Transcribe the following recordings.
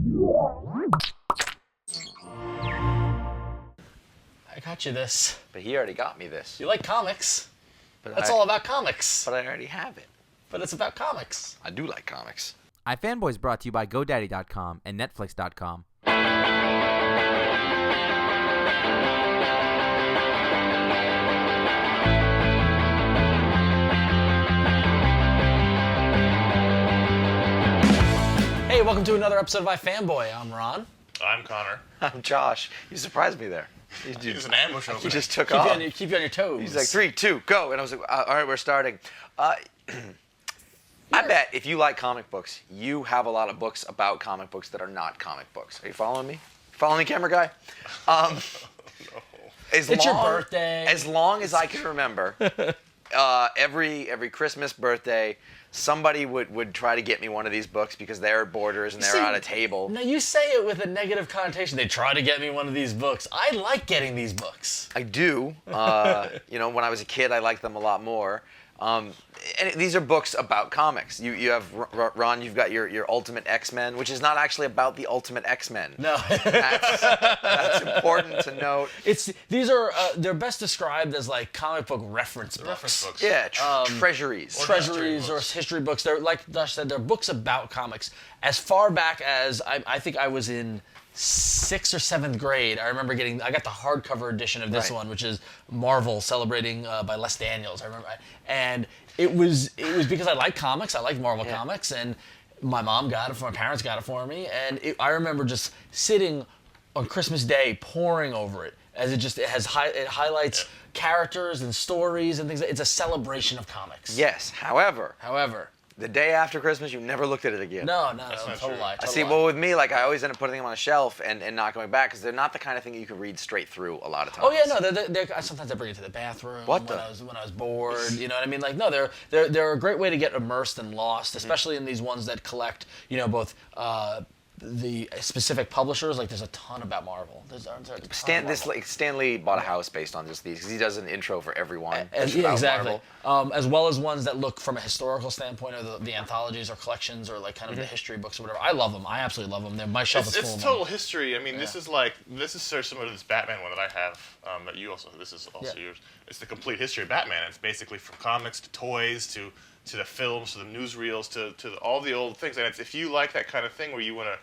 I got you this. But he already got me this. You like comics. But That's all about comics. But I already have it. But it's about comics. I do like comics. iFanboy is brought to you by GoDaddy.com and Netflix.com. Hey, welcome to another episode of iFanboy. I'm Ron. I'm Connor. I'm Josh. You surprised me there. It was an ambush opening. He just took Keep off. you on your toes. He's like, 3, 2, go. And I was like, all right, we're starting. I bet if you like comic books, you have a lot of books about comic books that are not comic books. Are you following me? Following me, camera guy? No. It's your birthday. As long as I can remember, every Christmas, birthday, somebody would try to get me one of these books because they're at Borders and they're at a table. Now, you say it with a negative connotation. They try to get me one of these books. I like getting these books. I do. When I was a kid, I liked them a lot more. And these are books about comics. You have, Ron, you've got your Ultimate X-Men, which is not actually about the Ultimate X-Men. No. That's important to note. They're best described as like comic book reference books. Reference books. Yeah, treasuries. Treasuries or history books. They're, like Josh said, they're books about comics. As far back as I think I was in 6th or 7th grade, I remember I got the hardcover edition of this one, which is Marvel celebrating by Les Daniels. I remember, and it was because I like comics. I like Marvel comics, and my mom got it, my parents got it for me, and I remember just sitting on Christmas Day poring over it as it highlights characters and stories and things. It's a celebration of comics. Yes. However, the day after Christmas, you never looked at it again. No, That's not total true. lie. See, well, with me, like, I always end up putting them on a shelf and not going back because they're not the kind of thing you can read straight through a lot of times. Oh yeah, no. Sometimes I bring it to the bathroom when I was bored. You know what I mean? Like, no, they're a great way to get immersed and lost, especially in these ones that collect, both the specific publishers. Like, there's a ton about Marvel. Stan Lee bought a house based on just these because he does an intro for everyone. Exactly. As well as ones that look from a historical standpoint, or the anthologies or collections, or like kind of the history books or whatever. I love them. I absolutely love them. My shelf is full of them. It's total history. I mean, this is sort of similar to this Batman one that I have. That you also. This is also yours. It's the complete history of Batman. It's basically from comics to toys to the films to the newsreels to all the old things. And if you like that kind of thing where you want to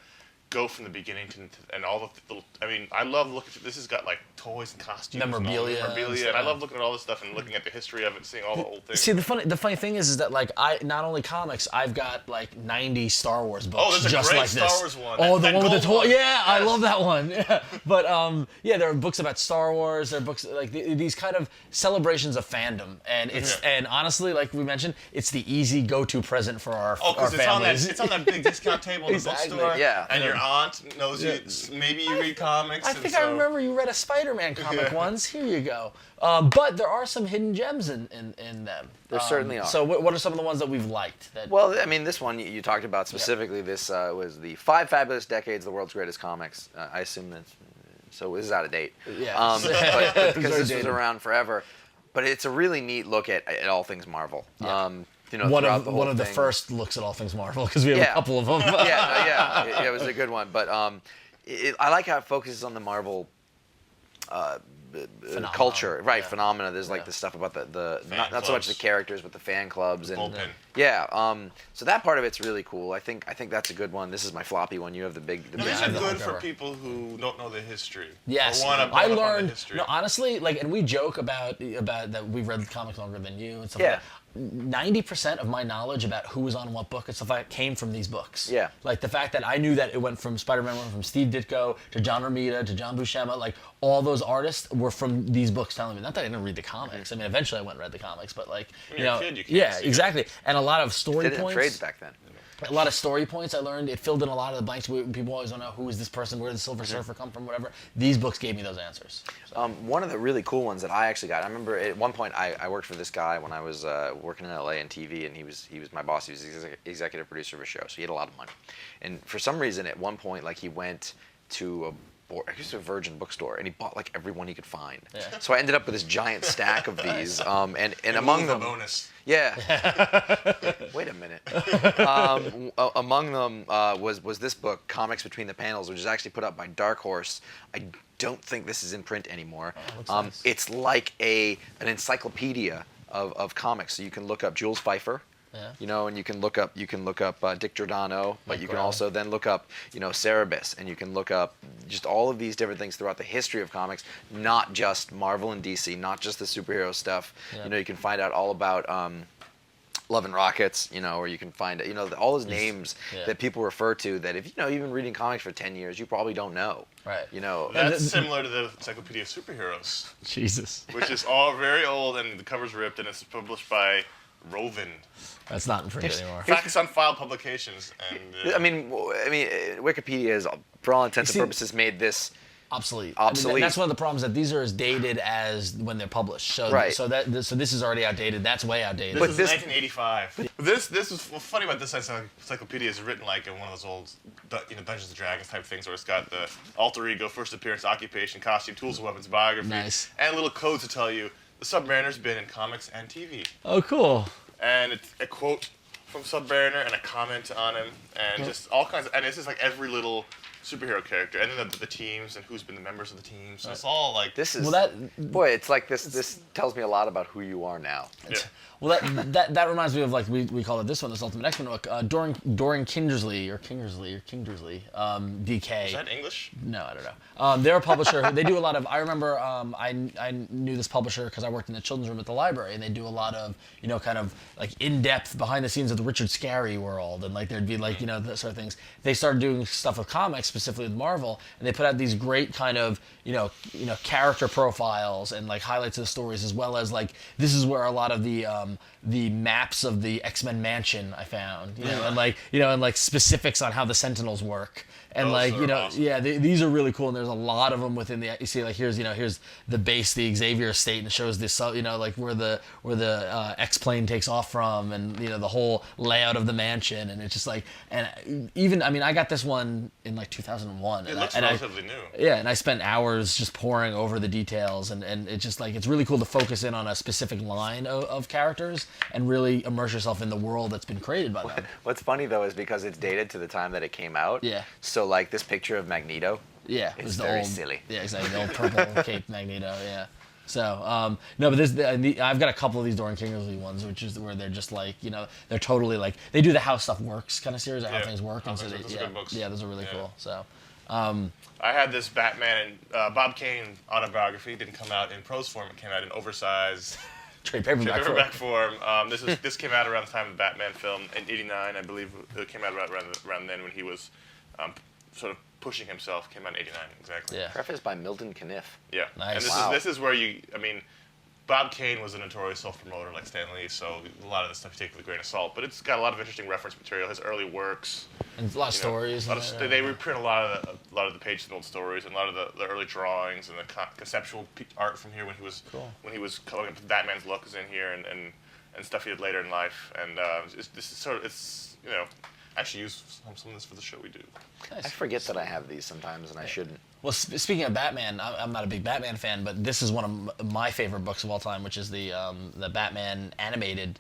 go from the beginning and all the little. I mean, I love looking at this. Has got like toys and costumes, memorabilia, and I love looking at all this stuff and looking at the history of it, seeing all the old things. See, the funny thing is that like not only comics, I've got like 90 Star Wars books. Oh, there's a just great like Star this. Wars one. Oh, the one with the toy. one. Yeah, yes. I love that one. Yeah. But there are books about Star Wars. There are books like these kind of celebrations of fandom, and and honestly, like we mentioned, it's the easy go-to present for our families. It's on that big discount table in the bookstore. Yeah. And your aunt knows you. Maybe you read comics. I think I remember you read a Spider-Man comic once. Here you go. But there are some hidden gems in them. There certainly are. So what are some of the ones that we've liked? Well, I mean, this one you talked about specifically. This was the 5 Fabulous Decades, the World's Greatest Comics. I assume that. So this is out of date. Yeah. But because this was around forever. But it's a really neat look at all things Marvel. Yeah. One of the first looks at all things Marvel, because we have a couple of them. It was a good one. But I like how it focuses on the Marvel culture, right? Phenomena. There's like the stuff about the not so much the characters, but the fan clubs and bullpen. Yeah. So that part of it's really cool. I think that's a good one. This is my floppy one. You have the big. These are good for people who don't know the history. Yes, I learned. No, honestly, and we joke about that we've read the comics longer than you and stuff like that. 90% of my knowledge about who was on what book and stuff like that came from these books. Yeah. Like the fact that I knew that it went from Spider-Man, went from Steve Ditko to John Romita to John Buscema. Like all those artists were from these books telling me. Not that I didn't read the comics. I mean, eventually I went and read the comics, but like when you're a kid, you can't see exactly. And a lot of story They didn't points. have trades back then. A lot of story points I learned. It filled in a lot of the blanks. People always want to know who is this person, where did the Silver Surfer come from, whatever. These books gave me those answers. So. One of the really cool ones that I actually got. I remember at one point I worked for this guy when I was working in LA in TV, and he was my boss. He was executive producer of a show, so he had a lot of money. And for some reason, at one point, like he went to a Virgin bookstore, and he bought like every one he could find. Yeah. So I ended up with this giant stack of these, and among them, bonus. yeah. Wait a minute. Among them was this book, Comics Between the Panels, which is actually put out by Dark Horse. I don't think this is in print anymore. Nice. It's like an encyclopedia of comics. So you can look up Jules Pfeiffer. Yeah. You know, and you can look up Dick Giordano, but Mike you can Grell. also then look up, Cerebus, and you can look up just all of these different things throughout the history of comics, not just Marvel and DC, not just the superhero stuff. Yeah. You know, you can find out all about Love and Rockets, or you can find, all those names Yeah. that people refer to that if, you've been reading comics for 10 years, you probably don't know. Right. That's similar to the Encyclopedia of Superheroes, Jesus. which is all very old and the cover's ripped, and it's published by Rovin. That's not in print anymore. In fact, it's on file publications. And I mean, Wikipedia has, for all intents and purposes, made this Obsolete. Obsolete. And that's one of the problems, that these are as dated as when they're published. So, Right. so this is already outdated. That's way outdated. This is this- 1985. This is what's funny about this encyclopedia is written like in one of those old, Dungeons and Dragons type things where it's got the alter ego, first appearance, occupation, costume, tools and weapons, biography, Nice. and little codes to tell you the Submariner's been in comics and TV. Oh, cool. And it's a quote from Submariner and a comment on him, and just all kinds of, and it's just like every little superhero character, and then the teams and who's been the members of the team. So it's all like This is Well, boy. It's like this. This tells me a lot about who you are now. Yeah. Well, that reminds me of, like, we call it this one, this Ultimate X-Men book. Dorian Kingersley, DK. Is that English? No, I don't know. They're a publisher. They do a lot of. I remember I knew this publisher because I worked in the children's room at the library, and they do a lot of kind of like in-depth behind the scenes of the Richard Scarry world, and like there'd be like that sort of things. They started doing stuff with comics, specifically with Marvel, and they put out these great kind of character profiles and like highlights of the stories, as well as like this is where a lot of the maps of the X-Men mansion I found, and like specifics on how the Sentinels work. And Those like are awesome. these are really cool, and there's a lot of them within the. You see, like here's the base, the Xavier estate, and it shows this like where the X-plane takes off from, and the whole layout of the mansion, and it's just like, and even I got this one in like 2001. It looks and relatively new. Yeah, and I spent hours just poring over the details, and it's just like it's really cool to focus in on a specific line of characters and really immerse yourself in the world that's been created by them. What's funny though is because it's dated to the time that it came out. Yeah. So like this picture of Magneto. Yeah, It's was the very old, silly. Yeah, exactly, the old purple cape Magneto. Yeah. So no, but I've got a couple of these Dorian Kingersley ones, which is where they're just like they're totally like they do the How Stuff Works kind of series, or How Yeah. Things Work, and so Those are good books. yeah, those are really cool. So I had this Batman and Bob Kane autobiography. It didn't come out in prose form. It came out in oversized trade paperback. paperback form. This came out around the time of the Batman film in '89, I believe. It came out around then when he was sort of pushing himself. Came out in '89 exactly. Yeah. Preface by Milton Caniff. Yeah. Nice. And Wow. this is where Bob Kane was a notorious self-promoter like Stan Lee, so a lot of this stuff you take with a grain of salt. But it's got a lot of interesting reference material. His early works. And a lot of stories. They reprint a lot of the pages of old stories and a lot of the early drawings and the conceptual art from here when he was coming up with Batman's look is in here and stuff he did later in life. And I actually use some of this for the show we do. I forget that I have these sometimes, and I shouldn't. Well, speaking of Batman, I'm not a big Batman fan, but this is one of my favorite books of all time, which is the Batman animated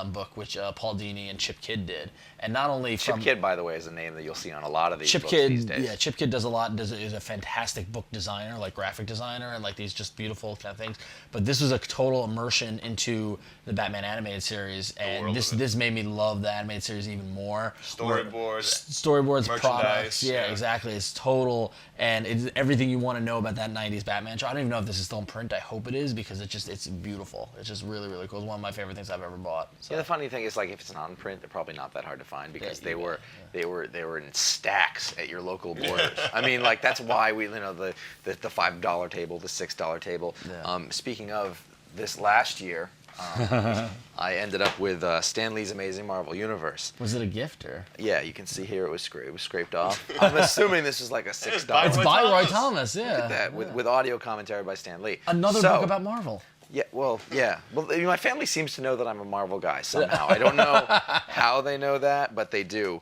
book, which Paul Dini and Chip Kidd did. And not only Chip from Kidd, by the way, is a name that you'll see on a lot of these Chip books these Kidd, days. yeah, Chip Kidd does a lot. Is a fantastic book designer, like graphic designer, and like these just beautiful kind of things. But this was a total immersion into the Batman animated series, and world of it. this made me love the animated series even more. Storyboards, Products, merchandise, yeah, yeah. exactly. It's total, and it's everything you want to know about that '90s Batman show. I don't even know if this is still in print. I hope it is because it's beautiful. It's just really, really cool. It's one of my favorite things I've ever bought. So. Yeah, the funny thing is, like, if it's not in print, they're probably not that hard to find because Yeah, they were in stacks at your local Borders. I mean, like, that's why we, the $5 table, the $6 table. Yeah. Speaking of this last year, I ended up with Stan Lee's Amazing Marvel Universe. Was it a gift or? Yeah, you can see here it was scraped off. I'm assuming this is like a $6. It's Roy by Roy Thomas. Thomas, yeah. Look at that, with audio commentary by Stan Lee. Another So- book about Marvel. Yeah, well, yeah. Well, my family seems to know that I'm a Marvel guy somehow. I don't know how they know that, but they do.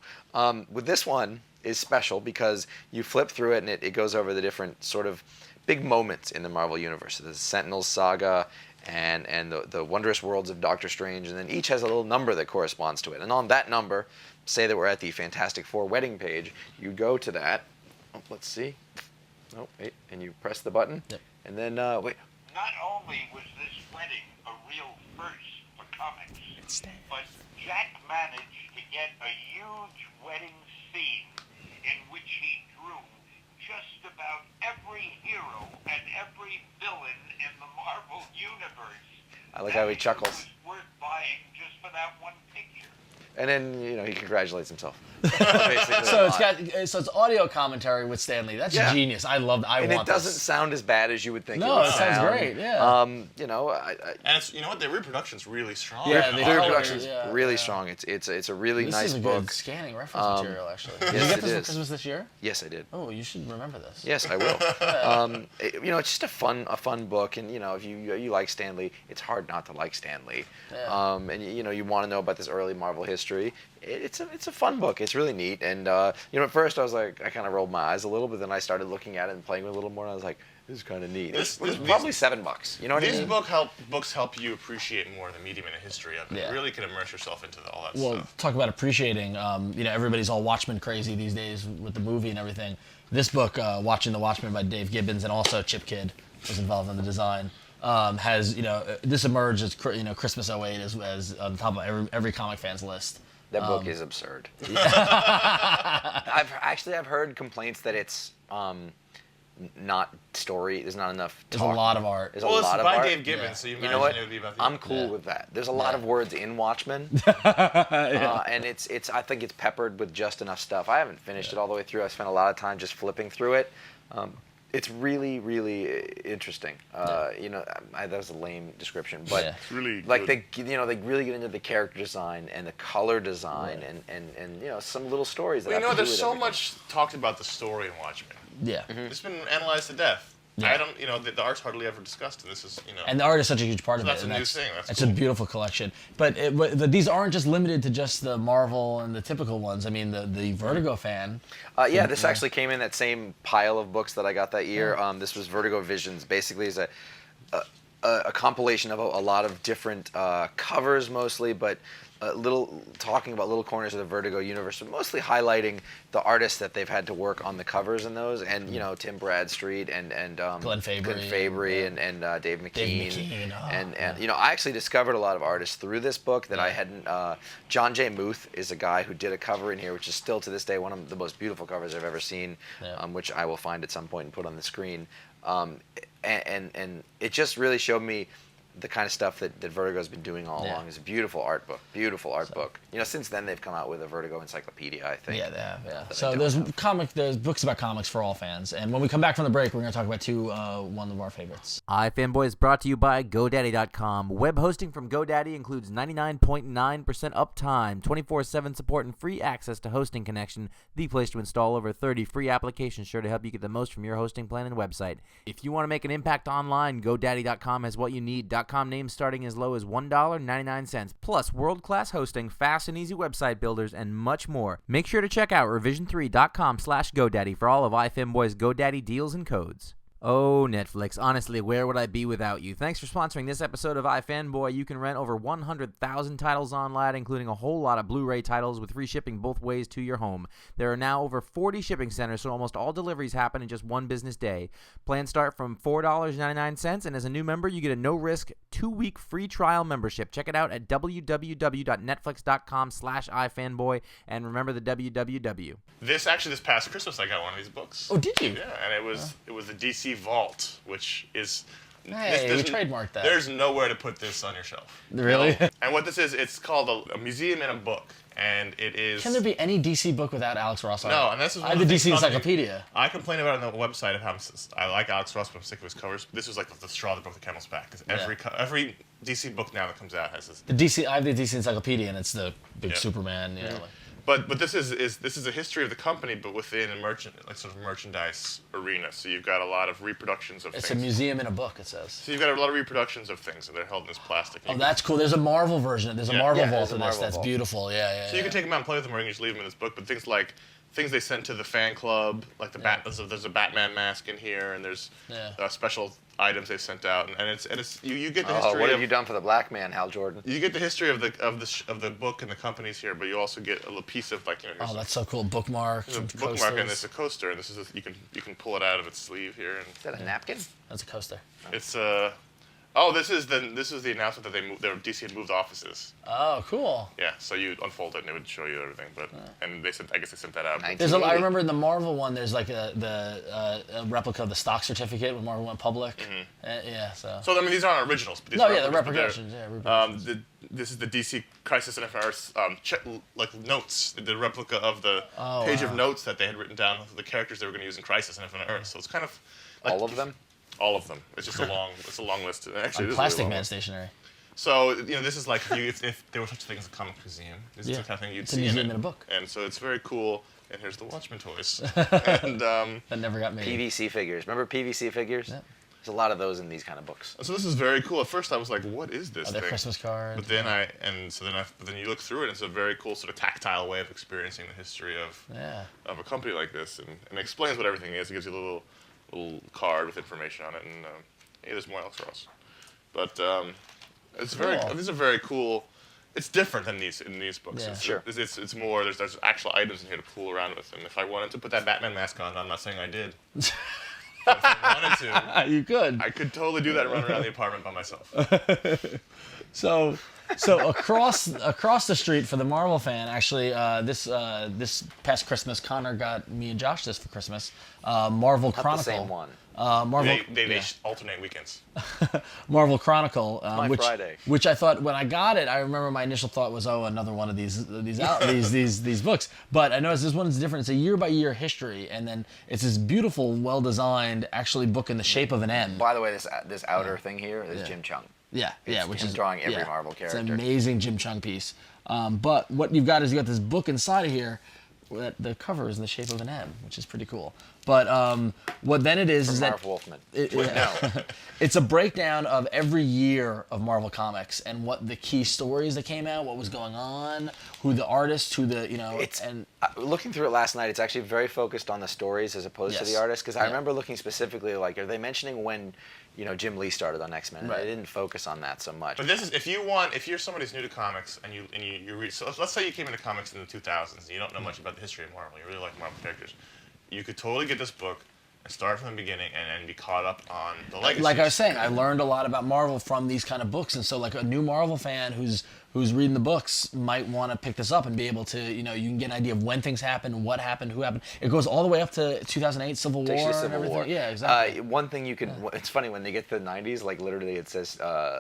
With this one, is special because you flip through it and it goes over the different sort of big moments in the Marvel Universe. There's the Sentinels saga and the Wondrous Worlds of Doctor Strange, and then each has a little number that corresponds to it. And on that number, say that we're at the Fantastic Four wedding page, you go to that. Oh, let's see. Oh, wait, and you press the button, and then wait. Not only was this wedding a real first for comics, but Jack managed to get a huge wedding scene in which he drew just about every hero and every villain in the Marvel Universe. I like how he chuckles. It was worth buying just for that one picture. And then, he congratulates himself. Basically, So it's audio commentary with Stan Lee. That's genius. I love. I and want it doesn't this. sound as bad as you would think. No, it would it sounds great. Yeah. And it's, you know what, the reproduction's really strong. Yeah, The color, reproduction's really strong. It's a really This nice is a book. good scanning reference material, actually. Did you yes, get it this for is. Christmas this year? Yes, I did. Oh, you should remember this. Yes, I will. It's just a fun book, and if you like Stan Lee, it's hard not to like Stan Lee. Yeah. And you want to know about this early Marvel history. It's a fun book. It's really neat. And at first I was like, I kind of rolled my eyes a little, but then I started looking at it and playing with it a little more, and I was like, this is kind of neat. It was probably $7. You know what I mean? These books help you appreciate more the medium and the history of it. Yeah. You really can immerse yourself into all that Well, stuff. talk about appreciating. Everybody's all Watchmen crazy these days with the movie and everything. This book, Watching the Watchmen by Dave Gibbons, and also Chip Kidd was involved in the design. Has this emerged as Christmas '08 as on top of every comic fan's list. That book is absurd. I've heard complaints that it's not story. There's not enough. There's a lot of art. There's Well, a it's lot of by art. Dave Gibbons, Yeah. so you You know what? imagine it would be about the I'm cool with that. There's a lot of words in Watchmen, and it's I think it's peppered with just enough stuff. I haven't finished it all the way through. I spent a lot of time just flipping through it. It's really, really interesting. That was a lame description, but Yeah. really like good. they really get into the character design and the color design and some little stories. That Well, have to do there's with so everything. much talked about the story in Watchmen. Yeah. It's been analyzed to death. Yeah. I don't, the art's hardly ever discussed, and this is, And the art is such a huge part of that's it. a and new thing. That's it's cool. a beautiful collection. But these aren't just limited to just the Marvel and the typical ones. I mean, the Vertigo fan. This actually came in that same pile of books that I got that year. This was Vertigo Visions. Basically, is a compilation of a lot of different covers, mostly, but talking about little corners of the Vertigo universe, but mostly highlighting the artists that they've had to work on the covers in those, and Tim Bradstreet and Glenn Fabry, and Dave McKean. Dave McKean, And I actually discovered a lot of artists through this book that I hadn't. John J. Muth is a guy who did a cover in here, which is still to this day one of the most beautiful covers I've ever seen, which I will find at some point and put on the screen. And it just really showed me the kind of stuff that Vertigo's been doing all along. It's a beautiful art book. Since then they've come out with a Vertigo encyclopedia, I think. Yeah, they have. Yeah. that I So don't there's books about comics for all fans. And when we come back from the break, we're going to talk about one of our favorites. iFanboy is brought to you by GoDaddy.com. Web hosting from GoDaddy includes 99.9% uptime, 24/7 support, and free access to Hosting Connection, the place to install over 30 free applications sure to help you get the most from your hosting plan and website. If you want to make an impact online, GoDaddy.com has what you need. .com names starting as low as $1.99, plus world-class hosting, fast and easy website builders, and much more. Make sure to check out revision3.com/GoDaddy for all of iFanboy's GoDaddy deals and codes. Oh, Netflix, honestly, where would I be without you? Thanks for sponsoring this episode of iFanboy. You can rent over 100,000 titles online, including a whole lot of Blu-ray titles with free shipping both ways to your home. There are now over 40 shipping centers, so almost all deliveries happen in just one business day. Plans start from $4.99, and as a new member, you get a no-risk 2-week free trial membership. Check it out at www.netflix.com/iFanboy, and remember the www. This past Christmas, I got one of these books. Oh, did you? Yeah, and it was the DC Vault, which is. Hey, we trademarked that. There's nowhere to put this on your shelf. Really? And what this is, it's called a museum in a book, and it is. Can there be any DC book without Alex Ross on it? No, and this is. I have the DC Encyclopedia. I complain about it on the website of how I like Alex Ross, but I'm sick of his covers. This was like the straw that broke the camel's back. Because every DC book now that comes out has this. I have the DC Encyclopedia, and it's the big Superman. But this is a history of the company, but within a merchandise arena. So you've got a lot of reproductions of It's things. a museum in a book, it says. So you've got a lot of reproductions of things, and they're held in this plastic. Oh, that's cool. There's a Marvel version. There's a Yeah. Marvel Yeah, vault there's a of this. Marvel That's vault. beautiful. Yeah. So you can take them out and play with them, or you can just leave them in this book. But things like things they sent to the fan club, like there's a Batman mask in here, and there's special items they sent out, and it's you get the history. What have you done for the black man, Hal Jordan? You get the history of the book and the companies here, but you also get a little piece of like Oh, that's so cool. Bookmark. there's a bookmark, and it's a coaster, and this is you can pull it out of its sleeve here. And Is that a napkin? That's a coaster. it's this is the announcement that DC had moved offices. Oh, cool. Yeah, so you unfold it and it would show you everything. But and I guess they sent that out. Nice. I remember in the Marvel one, there's like a replica of the stock certificate when Marvel went public. Yeah, so. So I mean, these aren't originals. But these No, are yeah, the replicas, replications. but Yeah, this is the DC Crisis on Infinite Earths notes, the replica of the page of notes that they had written down of the characters they were going to use in Crisis on Infinite Earths. So it's kind of like, All of them? All of them. It's just a long list. Actually, this is Plastic really Man long. stationery. So this is like if there was such a thing as a comic museum, this is the kind of thing you'd It's a see museum in in a book. And so it's very cool. And here's the Watchmen toys. And That never got made. PVC figures. Remember PVC figures? Yeah. There's a lot of those in these kind of books. so this is very cool. At first, I was like, "What is this Oh, thing?" their Christmas cards. But then then you look through it, and it's a very cool sort of tactile way of experiencing the history of a company like this, and it explains what everything is. It gives you a little card with information on it, and hey, there's more Elseros. But it's Cool. these are very cool. It's different than these books. Yeah. Sure. It's more. There's actual items in here to fool around with, and if I wanted to put that Batman mask on, I'm not saying I did. But if I wanted to, You could. I could totally do that and run around the apartment by myself. So across the street for the Marvel fan, actually, this past Christmas, Connor got me and Josh this for Christmas. Marvel Not Chronicle. the same one. Marvel. They alternate weekends. Marvel Chronicle, My Friday. which I thought when I got it, I remember my initial thought was, oh, another one of these books. But I noticed this one's different. It's a year by year history, and then it's this beautiful, well designed, actually book in the shape of an M. By the way, this outer thing here is Jim Chung. Yeah, which him is drawing every Marvel character. It's an amazing Jim Chung piece. But what you've got is this book inside of here. That the cover is in the shape of an M, which is pretty cool. But what then it is that Marv Wolfman. it's a breakdown of every year of Marvel Comics and what the key stories that came out, what was going on, who the artists, Looking through it last night, it's actually very focused on the stories as opposed to the artists. Because I remember looking specifically, like, are they mentioning when, Jim Lee started on X-Men? And Right. they didn't focus on that so much. But this is if you're somebody who's new to comics and you read. So let's say you came into comics in the 2000s and you don't know much about the history of Marvel. You really like Marvel characters. You could totally get this book and start from the beginning and be caught up on the legacy. Like I was saying, I learned a lot about Marvel from these kind of books, and so like a new Marvel fan who's reading the books might want to pick this up and be able to, you can get an idea of when things happened, what happened, who happened. It goes all the way up to 2008 Civil War and Civil everything. War. Yeah, exactly. One thing you could, it's funny when they get to the 90s, like literally it says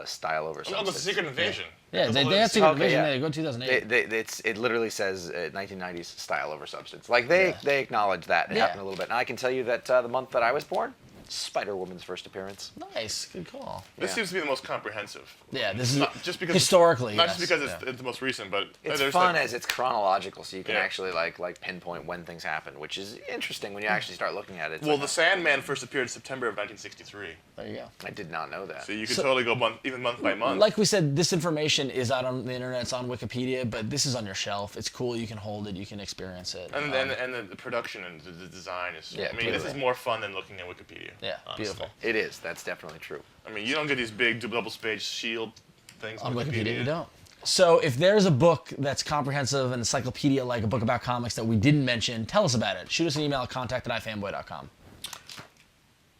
style over Oh, the substance. Secret Invasion. Yeah, they Because have Secret Invasion. yeah. Yeah, they go 2008. It literally says 1990s style over substance. Like they acknowledge that. It happened a little bit. And I can tell you that the month that I was born, Spider-Woman's first appearance. Nice, good call. This seems to be the most comprehensive. Yeah, this is Not just because historically. Not yes, just because yeah. it's the most recent, but It's there's fun like, as it's chronological, so you can Yeah. actually like pinpoint when things happen, which is interesting when you actually start looking at it. It's Well, like, the Sandman first appeared in September of 1963, There you go. I did not know that. so you could totally go month by month. Like we said, this information is out on the internet. It's on Wikipedia, but this is on your shelf. It's cool. You can hold it. You can experience it. and the production and the design is. Yeah, I mean, this is totally. more fun than looking at Wikipedia. Yeah, honestly. beautiful. It is. That's definitely true. I mean, you don't get these big double-page shield things On Wikipedia, you don't. So if there's a book that's comprehensive, an encyclopedia like a book about comics that we didn't mention, tell us about it. Shoot us an email at contact@ifanboy.com.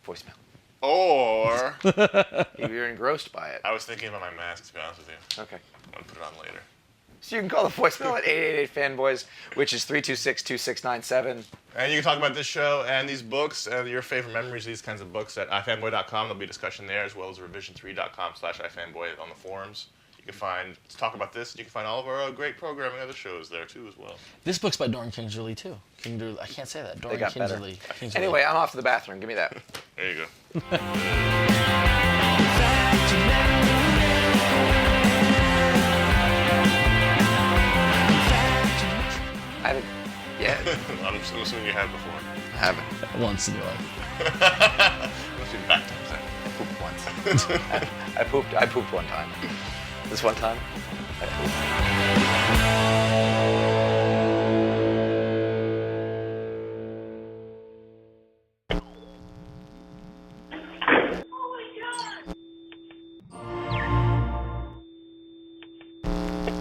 Voicemail. Or If you're engrossed by it. I was thinking about my mask. To be honest with you, Okay. I'm gonna put it on later. So you can call the voicemail at 888-FANBOYS, which is 326-2697. And you can talk about this show and these books and your favorite memories of these kinds of books at ifanboy.com. There'll be discussion there, as well as revision3.com/ifanboy on the forums. You can find, let's talk about this. You can find all of our great programming, other shows there too, as well. This book's by Dorian Kingsley too. I can't say that. Dorian got better. Kingsley. Anyway, I'm off to the bathroom. Give me that. There you go. I haven't yet. I'm assuming you have before. I haven't. Once in your life. Must be back times then. Pooped once. I pooped one time. This one time, I pooped.